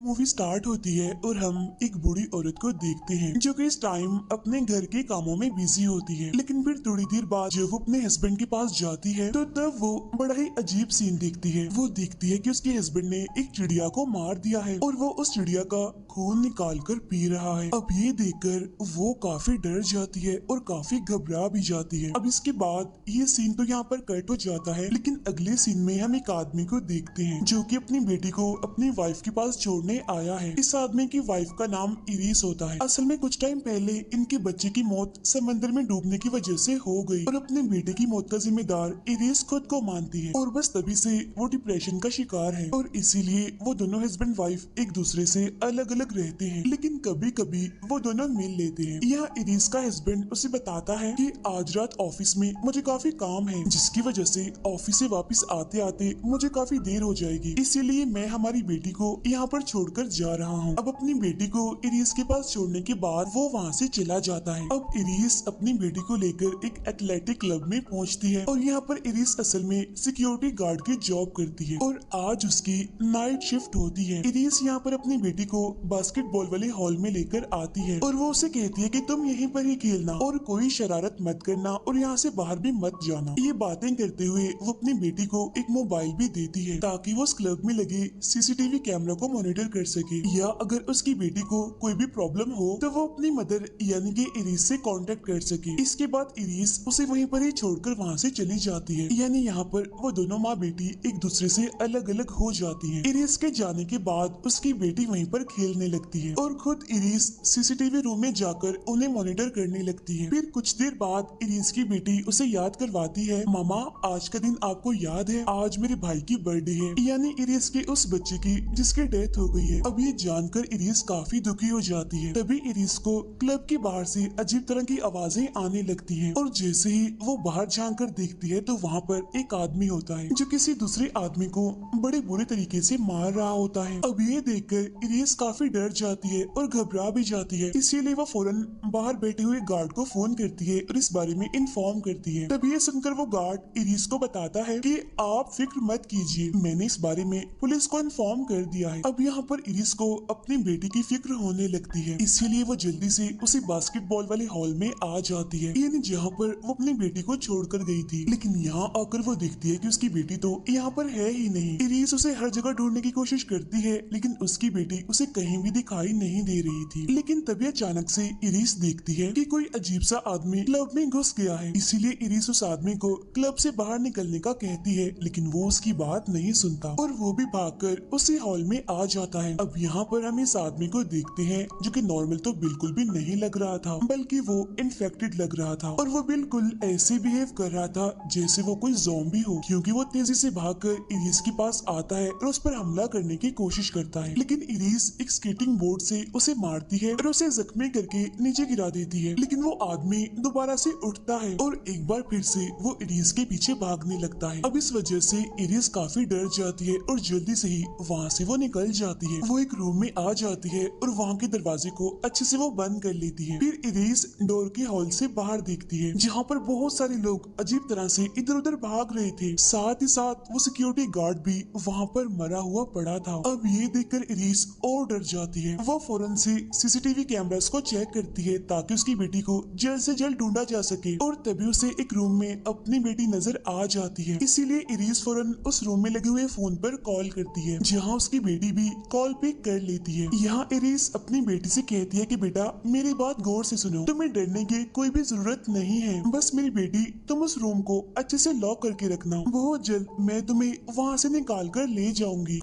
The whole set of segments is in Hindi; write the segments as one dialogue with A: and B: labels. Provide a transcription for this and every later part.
A: मूवी स्टार्ट होती है और हम एक बूढ़ी औरत को देखते हैं जो कि इस टाइम अपने घर के कामों में बिजी होती है। लेकिन फिर थोड़ी देर बाद जब वो अपने हस्बैंड के पास जाती है तो तब वो बड़ा ही अजीब सीन देखती है। वो देखती है कि उसके हस्बैंड ने एक चिड़िया को मार दिया है और वो उस चिड़िया का खून निकाल कर पी रहा है। अब ये देखकर वो काफी डर जाती है और काफी घबरा भी जाती है। अब इसके बाद ये सीन तो यहाँ पर कट हो जाता है, लेकिन अगले सीन में हम एक आदमी को देखते हैं जो कि अपनी बेटी को अपनी वाइफ के पास छोड़ने आया है। इस आदमी की वाइफ का नाम इरीस होता है। असल में कुछ टाइम पहले इनके बच्चे की मौत समंदर में डूबने की वजह से हो गई और अपने बेटे की मौत का जिम्मेदार इरीस खुद को मानती है और बस तभी से वो डिप्रेशन का शिकार है और इसीलिए वो दोनों हस्बैंड वाइफ एक दूसरे से अलग अलग रहते हैं, लेकिन कभी कभी वो दोनों मिल लेते हैं। यह इरीस का हस्बैंड उसे बताता है कि आज रात ऑफिस में मुझे काफी काम है जिसकी वजह से ऑफिस से वापस आते आते मुझे काफी देर हो जाएगी, इसीलिए मैं हमारी बेटी को यहाँ पर छोड़कर जा रहा हूँ। अब अपनी बेटी को इरीस के पास छोड़ने के बाद वो वहाँ से चला जाता है। अब इरीस अपनी बेटी को लेकर एक एथलेटिक क्लब में पहुँचती है और यहाँ पर इरीस असल में सिक्योरिटी गार्ड की जॉब करती है और आज उसकी नाइट शिफ्ट होती है। इरीस यहाँ पर अपनी बेटी को बास्केटबॉल वाले हॉल में लेकर आती है और वो उसे कहती है कि तुम यहीं पर ही खेलना और कोई शरारत मत करना और यहाँ से बाहर भी मत जाना। ये बातें करते हुए वो अपनी बेटी को एक मोबाइल भी देती है ताकि वो उस क्लब में लगे सीसीटीवी कैमरा को मॉनिटर कर सके, या अगर उसकी बेटी को कोई भी प्रॉब्लम हो तो वो अपनी मदर यानी कि इरीस से कांटेक्ट कर सके। इसके बाद इरीस उसे वहीं पर ही छोड़कर वहाँ से चली जाती है, यानी यहाँ पर वो दोनों माँ बेटी एक दूसरे से अलग अलग हो जाती हैं। इरीस के जाने के बाद उसकी बेटी वहीं पर खेलने लगती है और खुद इरीस सीसीटीवी रूम में जाकर उन्हें मॉनिटर करने लगती है। फिर कुछ देर बाद इरीस की बेटी उसे याद करवाती है, मामा आज का दिन आपको याद है, आज मेरे भाई की बर्थडे है, यानी इरीस के उस बच्चे की जिसकी डेथ हो गई है। अब ये जानकर इरीस काफी दुखी हो जाती है। तभी इरीस को क्लब के बाहर से अजीब तरह की आवाजें आने लगती हैं और जैसे ही वो बाहर झांक कर देखती है तो वहाँ पर एक आदमी होता है जो किसी दूसरे आदमी को बड़े बुरे तरीके से मार रहा होता है। अब ये देखकर इरीस काफी डर जाती है और घबरा भी जाती है, इसीलिए वो फौरन बाहर बैठे हुए गार्ड को फोन करती है और इस बारे में इन्फॉर्म करती है। तभी ये सुनकर वो गार्ड इरीस को बताता है कि आप फिक्र मत कीजिए, मैंने इस बारे में पुलिस को इन्फॉर्म कर दिया है। अब यहाँ पर इरीस को अपनी बेटी की फिक्र होने लगती है, इसीलिए वो जल्दी से उसी बास्केटबॉल वाले हॉल में आ जाती है, यानी जहाँ पर वो अपनी बेटी को छोड़कर गई थी। लेकिन यहाँ आकर वो देखती है कि उसकी बेटी तो यहाँ पर है ही नहीं। इरीस उसे हर जगह ढूंढने की कोशिश करती है लेकिन उसकी बेटी उसे कहीं भी दिखाई नहीं दे रही थी। लेकिन तभी अचानक से इरीस देखती है कि कोई अजीब सा आदमी क्लब में घुस गया है, इसीलिए इरीस उस आदमी को क्लब से बाहर निकलने का कहती है, लेकिन वो उसकी बात नहीं सुनता और वो भी भागकर उसी हॉल में आ जाता है। अब यहाँ पर हम इस आदमी को देखते हैं जो कि नॉर्मल तो बिल्कुल भी नहीं लग रहा था, बल्कि वो इन्फेक्टेड लग रहा था और वो बिल्कुल ऐसे बिहेव कर रहा था जैसे वो कोई ज़ॉम्बी हो, क्योंकि वो तेजी से भागकर इरीस के पास आता है और उस पर हमला करने की कोशिश करता है। लेकिन इरीस एक स्केटिंग बोर्ड से उसे मारती है और उसे जख्मी करके नीचे गिरा देती है। लेकिन वो आदमी दोबारा से उठता है और एक बार फिर से वो इरीस के पीछे भागने लगता है। अब इस वजह से इरीस काफी डर जाती है और जल्दी से ही वहाँ से वो निकल जाती है। वो एक रूम में आ जाती है और वहाँ के दरवाजे को अच्छे से वो बंद कर लेती है। फिर इरीस डोर के हॉल से बाहर देखती है जहाँ पर बहुत सारे लोग अजीब तरह से इधर उधर भाग रहे थे, साथ ही साथ वो सिक्योरिटी गार्ड भी वहाँ पर मरा हुआ पड़ा था। अब ये देखकर इरीस और डर जाती है। वो फौरन से सीसीटीवी कैमरास को चेक करती है ताकि उसकी बेटी को जल्द से जल्द ढूंढा जा सके और तभी उसे एक रूम में अपनी बेटी नजर आ जाती है, इसीलिए इरीस फौरन उस रूम में लगे हुए फोन पर कॉल करती है जहाँ उसकी बेटी भी कॉल पिक कर लेती है। यहाँ इरीस अपनी बेटी से कहती है कि बेटा मेरी बात गौर से सुनो, तुम्हें डरने की कोई भी जरूरत नहीं है, बस मेरी बेटी तुम उस रूम को अच्छे से लॉक करके रखना, बहुत जल्द मैं तुम्हें वहाँ से निकाल कर ले जाऊंगी।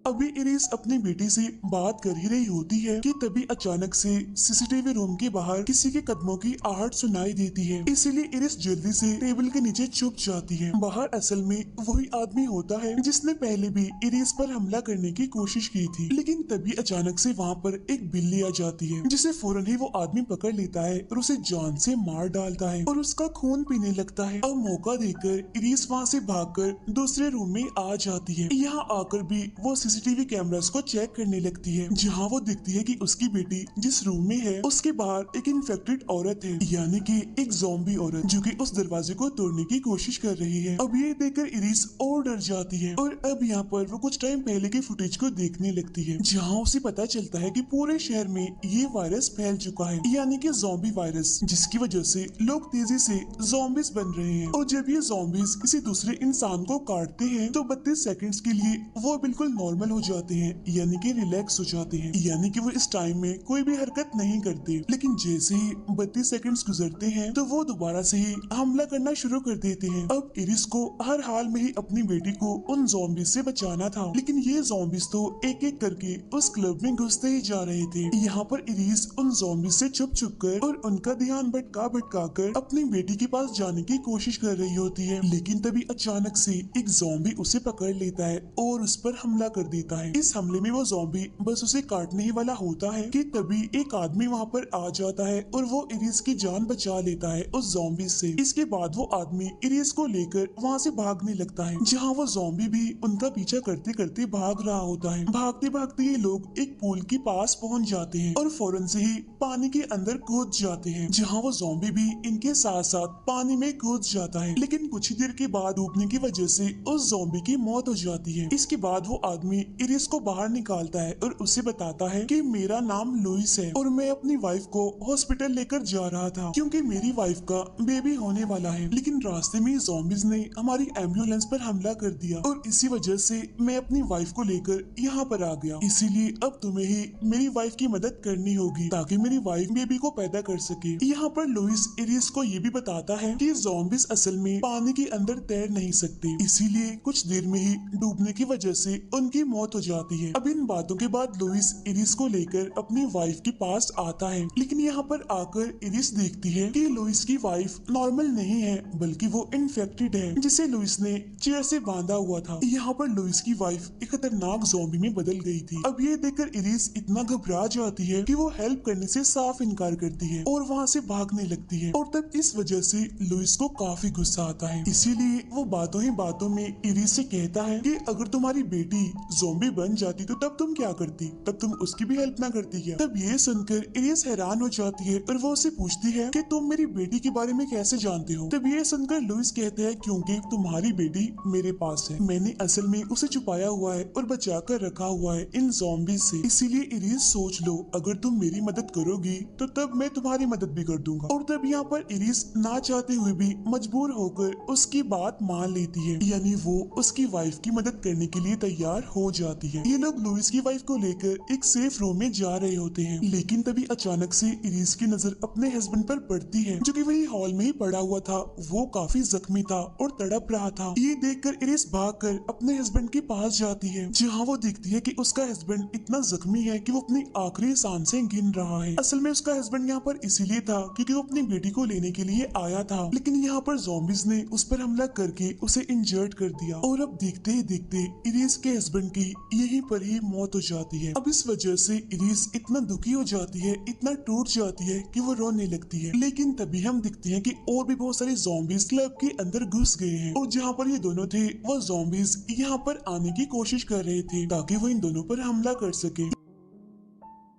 A: अभी इरीस अपनी बेटी से बात कर ही रही होती है कि तभी अचानक से सीसीटीवी रूम के बाहर किसी के कदमों की आहट सुनाई देती है, इसीलिए इरीस जल्दी से टेबल के नीचे छुप जाती है। बाहर असल में वही आदमी होता है जिसने पहले भी इरीस पर हमला करने की कोशिश की थी, लेकिन तभी अचानक से वहाँ पर एक बिल्ली आ जाती है जिसे फौरन ही वो आदमी पकड़ लेता है और उसे जान से मार डालता है और उसका खून पीने लगता है। अब मौका देकर इरीस वहाँ से भागकर दूसरे रूम में आ जाती है। यहाँ आकर भी वो सीसीटीवी कैमरास को चेक करने लगती है, जहाँ वो देखती है कि उसकी बेटी जिस रूम में है उसके बाहर एक इन्फेक्टेड औरत है, यानी कि एक ज़ॉम्बी औरत जो कि उस दरवाजे को तोड़ने की कोशिश कर रही है। अब ये देखकर इरिस और डर जाती है और अब यहाँ पर वो कुछ टाइम पहले की फुटेज को देखने लगती है, जहाँ उसे पता चलता है कि पूरे शहर में ये वायरस फैल चुका है, यानी कि ज़ॉम्बी वायरस, जिसकी वजह से लोग तेजी से ज़ॉम्बीज बन रहे हैं। और जब ये ज़ॉम्बीज किसी दूसरे इंसान को काटते हैं तो 32 सेकंड्स के लिए वो बिल्कुल नॉर्मल हो जाते हैं, यानी कि रिलैक्स हो जाते हैं, यानी कि वो इस टाइम में कोई भी हरकत नहीं करते। लेकिन जैसे ही 32 सेकंड्स गुजरते हैं तो वो दोबारा से ही हमला करना शुरू कर देते हैं। अब इरिस को हर हाल में ही अपनी बेटी को उन ज़ॉम्बीज से बचाना था, लेकिन ये ज़ॉम्बीज तो एक एक करके उस क्लब में घुसते ही जा रहे थे। यहाँ पर इरिस उन ज़ॉम्बीज से छुप कर और उनका ध्यान भटका कर अपनी बेटी के पास जाने की कोशिश कर रही होती है, लेकिन तभी अचानक से एक ज़ॉम्बी उसे पकड़ लेता है और उस पर हमला कर देता है। इस हमले में वो ज़ॉम्बी बस उसे काटने ही वाला होता है कि तभी एक आदमी वहाँ पर आ जाता है और वो इरिस की जान बचा लेता है उस ज़ॉम्बी से। इसके बाद वो आदमी इरिस को लेकर वहाँ से भागने लगता है, जहाँ वो ज़ॉम्बी भी उनका पीछा करते करते भाग रहा होता है। भागते भागते ये लोग एक पूल के पास पहुँच जाते हैं और फौरन से ही पानी के अंदर कूद जाते हैं, जहाँ वो ज़ॉम्बी भी इनके साथ साथ पानी में कूद जाता है। लेकिन कुछ ही देर के बाद डूबने की वजह से उस ज़ॉम्बी की मौत हो जाती है। इसके बाद वो आदमी इरिस को बाहर निकालता है और उसे बताता है कि मेरा नाम लुइस है और मैं अपनी वाइफ को हॉस्पिटल लेकर जा रहा था क्योंकि मेरी वाइफ का बेबी होने वाला है, लेकिन रास्ते में ज़ॉम्बीज ने हमारी एम्बुलेंस पर हमला कर दिया और इसी वजह से मैं अपनी वाइफ को लेकर यहाँ पर आ गया। इसीलिए अब तुम्हें ही मेरी वाइफ की मदद करनी होगी ताकि मेरी वाइफ बेबी को पैदा कर सके। यहाँ पर लुइस इरिस को ये भी बताता है कि ज़ॉम्बीज असल में पानी के अंदर तैर नहीं सकते, इसीलिए कुछ देर में ही डूबने की वजह से उनकी मौत हो जाती है। अब इन बातों के बाद लुइस इरिस को लेकर अपनी वाइफ के पास आता है, लेकिन यहाँ पर आकर इरिस देखती है कि लुइस की वाइफ नॉर्मल नहीं है बल्कि वो इन्फेक्टेड है, जिसे लुइस ने चेयर से बांधा हुआ था। यहाँ पर लुइस की वाइफ एक खतरनाक ज़ॉम्बी में बदल गई थी। अब ये देखकर इरिस इतना घबरा जाती है कि वो हेल्प करने से साफ इनकार करती है और वहाँ से भागने लगती है और तब इस वजह से लुइस को काफी गुस्सा आता है। इसीलिए वो बातों ही बातों में इरिस से कहता है कि अगर तुम्हारी बेटी ज़ॉम्बी बन जाती तो तब तुम क्या करती, तब तुम उसकी भी हेल्प ना करती क्या? तब ये सुनकर इरिस हैरान हो जाती है और वो उससे पूछती है कि तुम मेरी बेटी के बारे में कैसे जानते हो? तब ये सुनकर लुइस कहते हैं क्योंकि तुम्हारी बेटी मेरे पास है, मैंने असल में उसे छुपाया हुआ है और बचा कर रखा हुआ है इन ज़ॉम्बी से। इसीलिए इरिस सोच लो अगर तुम मेरी मदद करोगी तो तब मैं तुम्हारी मदद भी कर दूंगा। और तब यहाँ पर इरिस ना चाहते हुए भी मजबूर होकर उसकी बात मान लेती है, यानी वो उसकी वाइफ की मदद करने के लिए तैयार हो जाती है। ये लोग लुइस की वाइफ को लेकर एक सेफ रूम में जा रहे होते हैं, लेकिन तभी अचानक से इरिस की नजर अपने हस्बैंड पर पड़ती है, जो कि वही हॉल में ही पड़ा हुआ था। वो काफी जख्मी था और तड़प रहा था। ये देखकर इरिस भागकर अपने हस्बैंड के पास जाती है, जहाँ वो देखती है कि उसका हस्बैंड इतना जख्मी है कि वो अपनी आखिरी सांसें गिन रहा है। असल में उसका हस्बैंड यहाँ पर इसीलिए था क्योंकि वो अपनी बेटी को लेने के लिए आया था, लेकिन यहाँ पर ज़ॉम्बीज ने उस पर हमला करके उसे इंजर्ड कर दिया और अब देखते ही देखते इरिस के हस्बैंड की यहीं पर ही मौत हो जाती है। अब इस वजह से इरिस इतना दुखी हो जाती है, इतना टूट जाती है कि वो रोने लगती है। लेकिन तभी हम दिखते हैं कि और भी बहुत सारे ज़ॉम्बीज क्लब के अंदर घुस गए हैं और जहाँ पर ये दोनों थे वो ज़ॉम्बीज यहाँ पर आने की कोशिश कर रहे थे ताकि वो इन दोनों पर हमला कर सके।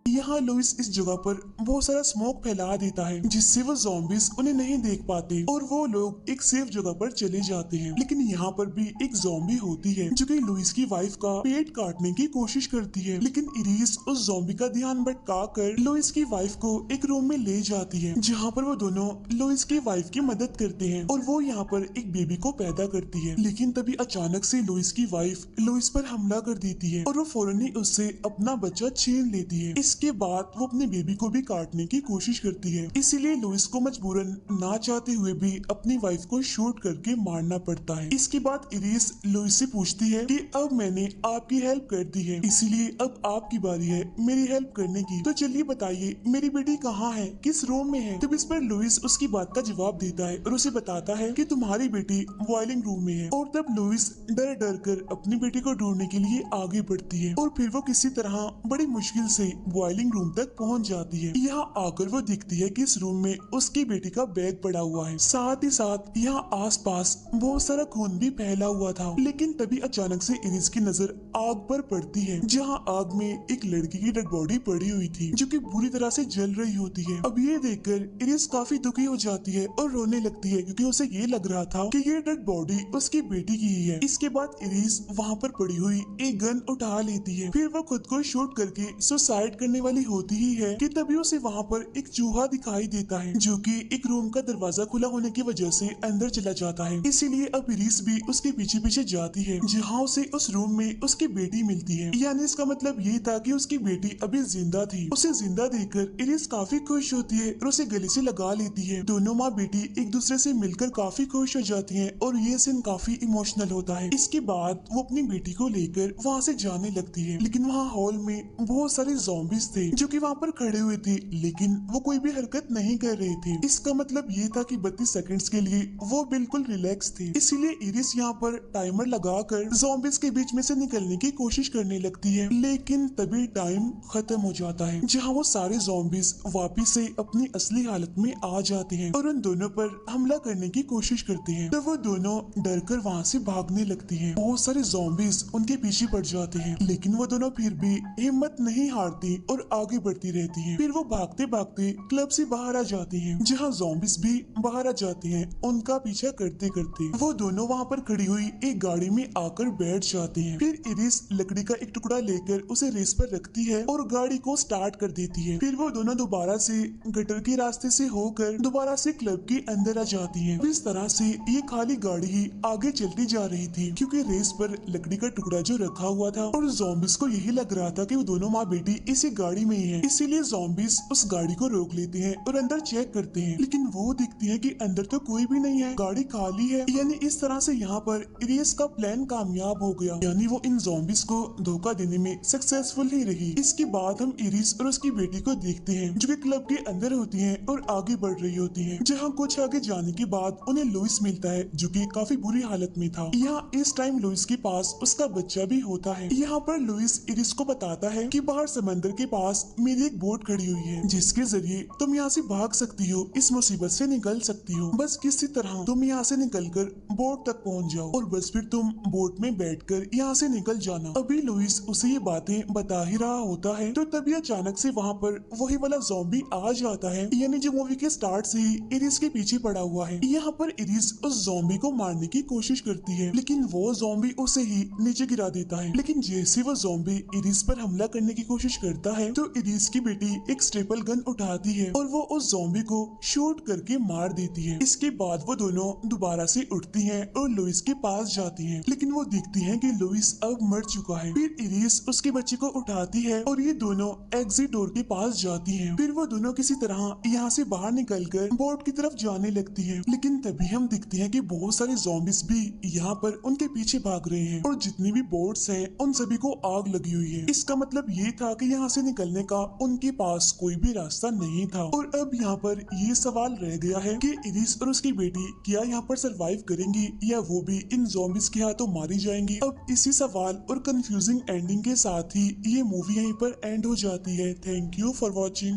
A: यहाँ लुइस इस जगह पर बहुत सारा स्मोक फैला देता है जिससे वो ज़ॉम्बीज उन्हें नहीं देख पाते और वो लोग एक सेफ जगह पर चले जाते हैं। लेकिन यहाँ पर भी एक ज़ॉम्बी होती है जो कि लुइस की वाइफ का पेट काटने की कोशिश करती है, लेकिन इरिस उस ज़ॉम्बी का ध्यान भटका कर लुइस की वाइफ को एक रूम में ले जाती है, जहाँ पर वो दोनों लुइस की वाइफ की मदद करते हैं और वो यहाँ पर एक बेबी को पैदा करती है। लेकिन तभी अचानक से लुइस की वाइफ लुइस पर हमला कर देती है और वो फौरन ही उससे अपना बच्चा छीन लेती है। इसके बाद वो अपने बेबी को भी काटने की कोशिश करती है, इसीलिए लुइस को मजबूरन ना चाहते हुए भी अपनी वाइफ को शूट करके मारना पड़ता है। इसके बाद इरिस लुइस से पूछती है कि अब मैंने आपकी हेल्प कर दी है, इसीलिए अब आपकी बारी है मेरी हेल्प करने की, तो चलिए बताइए मेरी बेटी कहाँ है, किस रूम में है? तब इस पर लुइस उसकी बात का जवाब देता है और उसे बताता है कि तुम्हारी बेटी बॉयलिंग रूम में है। और तब लुइस डर डर कर अपनी बेटी को ढूंढने के लिए आगे बढ़ती है और फिर वो किसी तरह बड़ी मुश्किल से बॉइलिंग रूम तक पहुंच जाती है। यहाँ आकर वो दिखती है कि इस रूम में उसकी बेटी का बैग पड़ा हुआ है। साथ ही साथ यहाँ आसपास बहुत सारा खून भी फैला हुआ था। लेकिन तभी अचानक से इरिस की नजर आग पर पड़ती है, जहाँ आग में एक लड़की की डेड बॉडी पड़ी हुई थी जो कि बुरी तरह से जल रही होती है। अब ये देखकर इरिस काफी दुखी हो जाती है और रोने लगती है, क्योंकि उसे ये लग रहा था कि ये डेड बॉडी उसकी बेटी की ही है। इसके बाद इरिस वहाँ पर पड़ी हुई एक गन उठा लेती है। फिर वो खुद को शूट करके सुसाइड करने वाली होती ही है कि तभी उसे वहाँ पर एक चूहा दिखाई देता है, जो कि एक रूम का दरवाजा खुला होने की वजह से अंदर चला जाता है। इसीलिए अब इरिस भी उसके पीछे पीछे जाती है, जहाँ उसे उस रूम में उसकी बेटी मिलती है। यानी इसका मतलब ये था कि उसकी बेटी अभी जिंदा थी। उसे जिंदा देखकर इरिस काफी खुश होती है और उसे गले से लगा लेती है। दोनों माँ बेटी एक दूसरे से मिलकर काफी खुश हो जाती हैं और ये सीन काफी इमोशनल होता है। इसके बाद वो अपनी बेटी को लेकर वहाँ से जाने लगती है, लेकिन वहाँ हॉल में बहुत सारे ज़ॉम्बीज थे जो कि वहाँ पर खड़े हुए थे, लेकिन वो कोई भी हरकत नहीं कर रहे थे। इसका मतलब ये था कि 32 सेकंड्स के लिए वो बिल्कुल रिलैक्स थे। इसीलिए इरिस यहाँ पर टाइमर लगाकर ज़ॉम्बीज के बीच में से निकलने की कोशिश करने लगती है, लेकिन तभी टाइम खत्म हो जाता है, जहाँ वो सारे ज़ॉम्बीज वापिस से अपनी असली हालत में आ जाते हैं और उन दोनों पर हमला करने की कोशिश करते हैं। तो वो दोनों डरकर वहाँ से भागने लगती हैं। बहुत सारे ज़ॉम्बीज उनके पीछे पड़ जाते हैं, लेकिन वो दोनों फिर भी हिम्मत नहीं हारती और आगे बढ़ती रहती हैं। फिर वो भागते भागते क्लब से बाहर आ जाती हैं, जहाँ ज़ॉम्बीज भी बाहर आ जाते हैं उनका पीछा करते करते। वो दोनों वहाँ पर खड़ी हुई एक गाड़ी में आकर बैठ जाते हैं। फिर इरिस लकड़ी का एक टुकड़ा लेकर उसे रेस पर रखती है और गाड़ी को स्टार्ट कर देती है। फिर वो दोनों दोबारा से गटर के रास्ते से होकर दोबारा से क्लब के अंदर आ जाती हैं। इस तरह से ये खाली गाड़ी ही आगे चलती जा रही थी, क्योंकि रेस पर लकड़ी का टुकड़ा जो रखा हुआ था और ज़ॉम्बीज को यही लग रहा था कि वो दोनों माँ बेटी इसी गाड़ी में ही है। इसीलिए ज़ॉम्बीज उस गाड़ी को रोक लेते हैं और अंदर चेक करते हैं, लेकिन वो दिखती है कि अंदर तो कोई भी नहीं है, गाड़ी खाली है। यानी इस तरह से यहाँ पर इरिस का प्लान कामयाब हो गया, यानी वो इन ज़ॉम्बीज को धोखा देने में सक्सेसफुल ही रही। इसके बाद हम इरिस और उसकी बेटी को देखते हैं, जो कि क्लब के अंदर होती हैं और आगे बढ़ रही होती हैं। जहाँ कुछ आगे जाने के बाद उन्हें लुइस मिलता है, जो कि काफी बुरी हालत में था। यहाँ इस टाइम लुइस के पास उसका बच्चा भी होता है। यहाँ पर लुइस इरिस को बताता है कि बाहर समंदर के पास मेरी एक बोट खड़ी हुई है, जिसके जरिए तुम यहाँ से भाग सकती हो, इस मुसीबत से निकल सकती हो। बस किसी तरह तुम यहाँ से निकलकर बोट तक पहुँच जाओ और बस फिर तुम बोट में बैठकर यहाँ से निकल जाना। अभी लुइस उसे ये बातें बता ही रहा होता है, तो तभी अचानक से वहाँ पर वही वाला ज़ॉम्बी आ जाता है, यानी जो मूवी के स्टार्ट से ही इरिस के पीछे पड़ा हुआ है। यहाँ पर इरिस उस ज़ॉम्बी को मारने की कोशिश करती है, लेकिन वो ज़ॉम्बी उसे ही नीचे गिरा देता है। लेकिन जैसे वो ज़ॉम्बी इरिस पर हमला करने की कोशिश करता है, तो इरिस की बेटी एक स्टेपल गन उठाती है और वो उस ज़ॉम्बी को शूट करके मार देती है। इसके बाद वो दोनों दोबारा से उठती हैं और लुइस के पास जाती हैं, लेकिन वो देखती हैं कि लुइस अब मर चुका है। फिर इरिस उसके बच्चे को उठाती है और ये दोनों एग्जिट डोर के पास जाती हैं। फिर वो दोनों किसी तरह यहाँ से बाहर निकलकर बोट की तरफ जाने लगती हैं, लेकिन तभी हम देखते हैं कि बहुत सारे ज़ॉम्बीज भी यहाँ पर उनके पीछे भाग रहे हैं और जितनी भी बोट्स हैं उन सभी को आग लगी हुई है। इसका मतलब ये था कि यहाँ से निकलने का उनके पास कोई भी रास्ता नहीं था। और अब यहाँ पर ये सवाल रह गया है कि इरिस और उसकी बेटी क्या यहाँ पर सरवाइव करेंगी या वो भी इन ज़ॉम्बीज के हाथों मारी जाएंगी। अब इसी सवाल और कंफ्यूजिंग एंडिंग के साथ ही ये मूवी यहीं पर एंड हो जाती है। Thank you for watching.